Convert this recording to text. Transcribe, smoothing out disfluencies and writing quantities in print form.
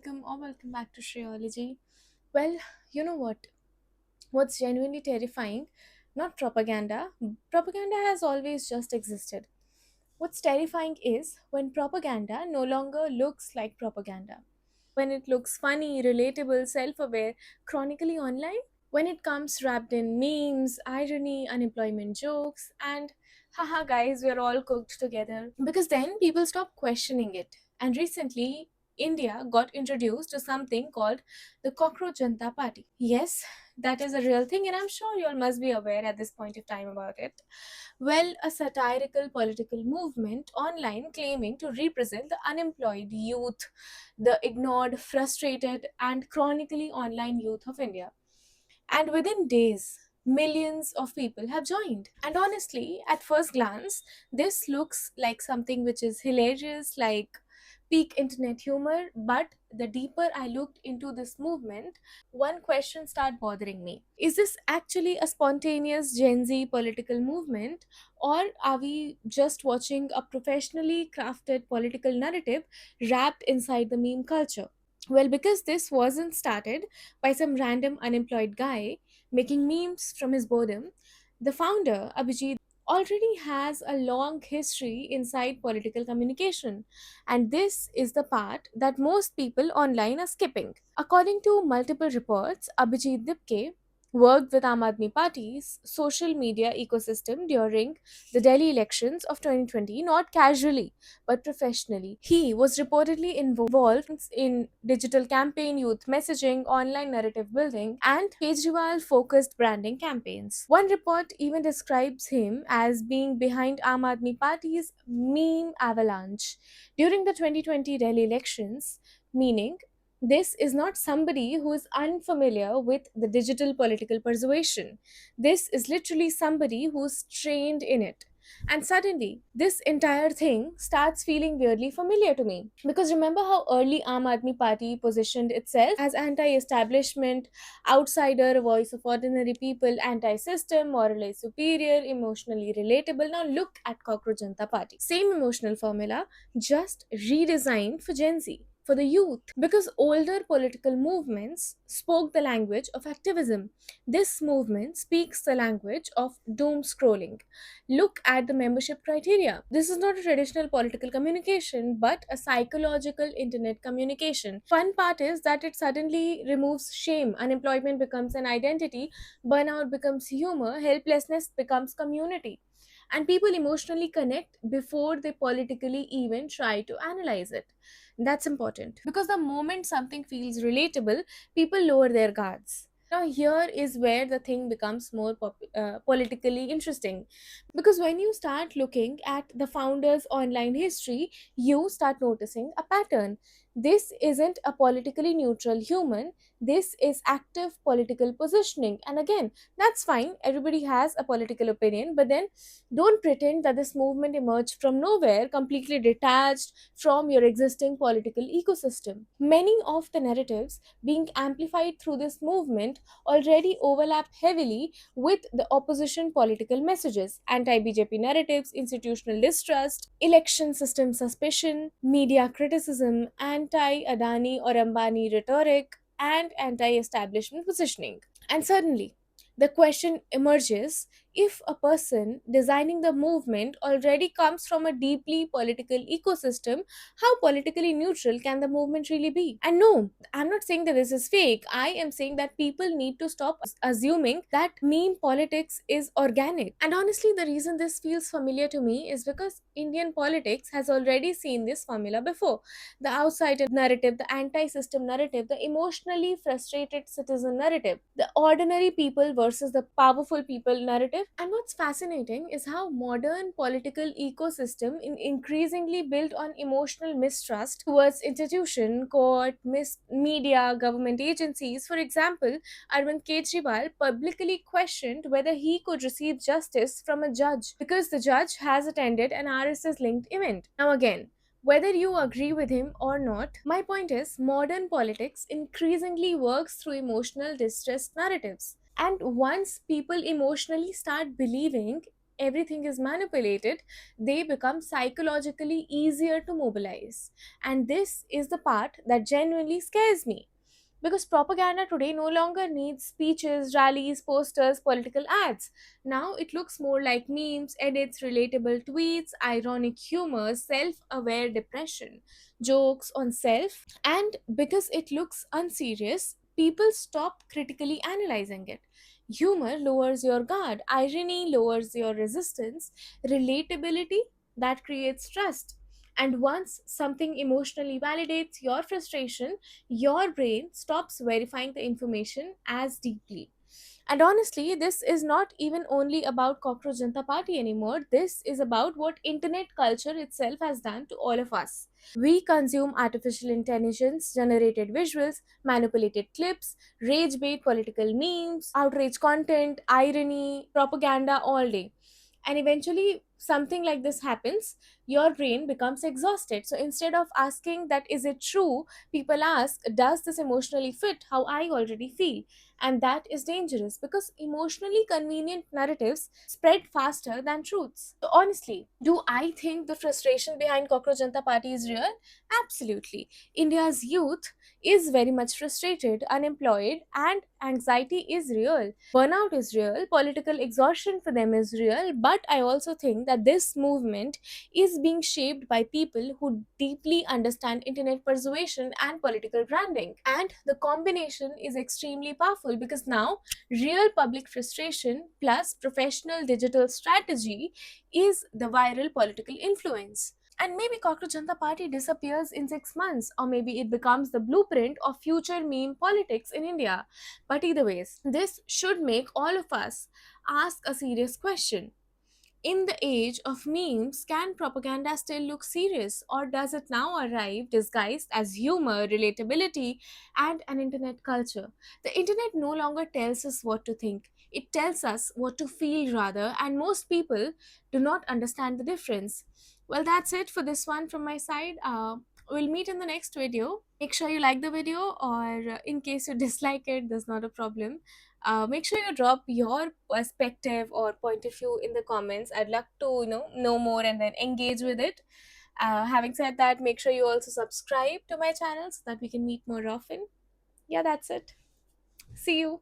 welcome back to Shreology. Well, you know what? What's genuinely terrifying? Not propaganda. Propaganda has always just existed. What's terrifying is when propaganda no longer looks like propaganda. When it looks funny, relatable, self aware, chronically online. When it comes wrapped in memes, irony, unemployment jokes, and haha, guys, we're all cooked together. Because then people stop questioning it. And recently, India got introduced to something called the Cockroach Janta Party. Yes, that is a real thing, and I'm sure you all must be aware at this point of time about it. Well, a satirical political movement online claiming to represent the unemployed youth, the ignored, frustrated, and chronically online youth of India. And within days, millions of people have joined. And honestly, at first glance, this looks like something which is hilarious, like peak internet humor. But the deeper I looked into this movement, one question started bothering me. Is this actually a spontaneous Gen Z political movement, or are we just watching a professionally crafted political narrative wrapped inside the meme culture? Well, because this wasn't started by some random unemployed guy making memes from his boredom, the founder, Abhijit, already has a long history inside political communication. And this is the part that most people online are skipping. According to multiple reports, Abhijit Dipke worked with Aam Aadmi Party's social media ecosystem during the Delhi elections of 2020, not casually but professionally. He was reportedly involved in digital campaign, youth messaging, online narrative building, and Kejriwal focused branding campaigns. One report even describes him as being behind Aam Aadmi Party's meme avalanche during the 2020 Delhi elections, meaning this is not somebody who is unfamiliar with the digital political persuasion. This is literally somebody who's trained in it. And suddenly, this entire thing starts feeling weirdly familiar to me. Because remember how early Aam Aadmi Party positioned itself as anti-establishment, outsider, voice of ordinary people, anti-system, morally superior, emotionally relatable. Now look at Cockroach Janta Party. Same emotional formula, just redesigned for Gen Z, for the youth. Because older political movements spoke the language of activism. This movement speaks the language of doom scrolling. Look at the membership criteria. This is not a traditional political communication, but a psychological internet communication. Fun part is that it suddenly removes shame. Unemployment becomes an identity, burnout becomes humor, helplessness becomes community. And people emotionally connect before they politically even try to analyze it. That's important because the moment something feels relatable, people lower their guards. Now, here is where the thing becomes more politically interesting, because when you start looking at the founder's online history, you start noticing a pattern. This isn't a politically neutral human, this is active political positioning. And again, that's fine, everybody has a political opinion, but then don't pretend that this movement emerged from nowhere, completely detached from your existing political ecosystem. Many of the narratives being amplified through this movement already overlap heavily with the opposition political messages: anti BJP narratives, institutional distrust, election system suspicion, media criticism, anti Adani or Ambani rhetoric, and anti establishment positioning. And suddenly, the question emerges: if a person designing the movement already comes from a deeply political ecosystem, how politically neutral can the movement really be? And no, I'm not saying that this is fake. I am saying that people need to stop assuming that meme politics is organic. And honestly, the reason this feels familiar to me is because Indian politics has already seen this formula before: the outsider narrative, the anti system narrative, the emotionally frustrated citizen narrative, the ordinary people versus the powerful people narrative. And what's fascinating is how modern political ecosystem in increasingly built on emotional mistrust towards institution, court, media, government agencies. For example, Arvind Kejriwal publicly questioned whether he could receive justice from a judge because the judge has attended an RSS linked event. Now again, whether you agree with him or not, my point is modern politics increasingly works through emotional distress narratives. And once people emotionally start believing everything is manipulated, they become psychologically easier to mobilize. And this is the part that genuinely scares me. Because propaganda today no longer needs speeches, rallies, posters, political ads. Now it looks more like memes, edits, relatable tweets, ironic humor, self aware depression, jokes on self. And because it looks unserious, people stop critically analyzing it. Humor lowers your guard, irony lowers your resistance, relatability that creates trust. And once something emotionally validates your frustration, your brain stops verifying the information as deeply. And honestly, this is not even only about Cockroach Janta Party anymore. This is about what internet culture itself has done to all of us. We consume artificial intelligence, generated visuals, manipulated clips, rage bait political memes, outrage content, irony, propaganda all day. And eventually, something like this happens, your brain becomes exhausted. So instead of asking that is it true, people ask, does this emotionally fit how I already feel? And that is dangerous because emotionally convenient narratives spread faster than truths. So honestly, do I think the frustration behind Cockroach Janta Party is real? Absolutely. India's youth is very much frustrated, unemployed, and anxiety is real. Burnout is real, political exhaustion for them is real, but I also think that this movement is being shaped by people who deeply understand internet persuasion and political branding. And the combination is extremely powerful because now real public frustration plus professional digital strategy is the viral political influence. And maybe Cockroach Janta Party disappears in 6 months, or maybe it becomes the blueprint of future meme politics in India. But either ways, this should make all of us ask a serious question. In the age of memes, can propaganda still look serious, or does it now arrive disguised as humor, relatability, and an internet culture? The internet no longer tells us what to think, it tells us what to feel rather, and most people do not understand the difference. Well, that's it for this one from my side. We'll meet in the next video. Make sure you like the video, or in case you dislike it, there's not a problem. Make sure you drop your perspective or point of view in the comments. I'd love to know more and then engage with it. Having said that, make sure you also subscribe to my channel so that we can meet more often. Yeah, that's it. See you.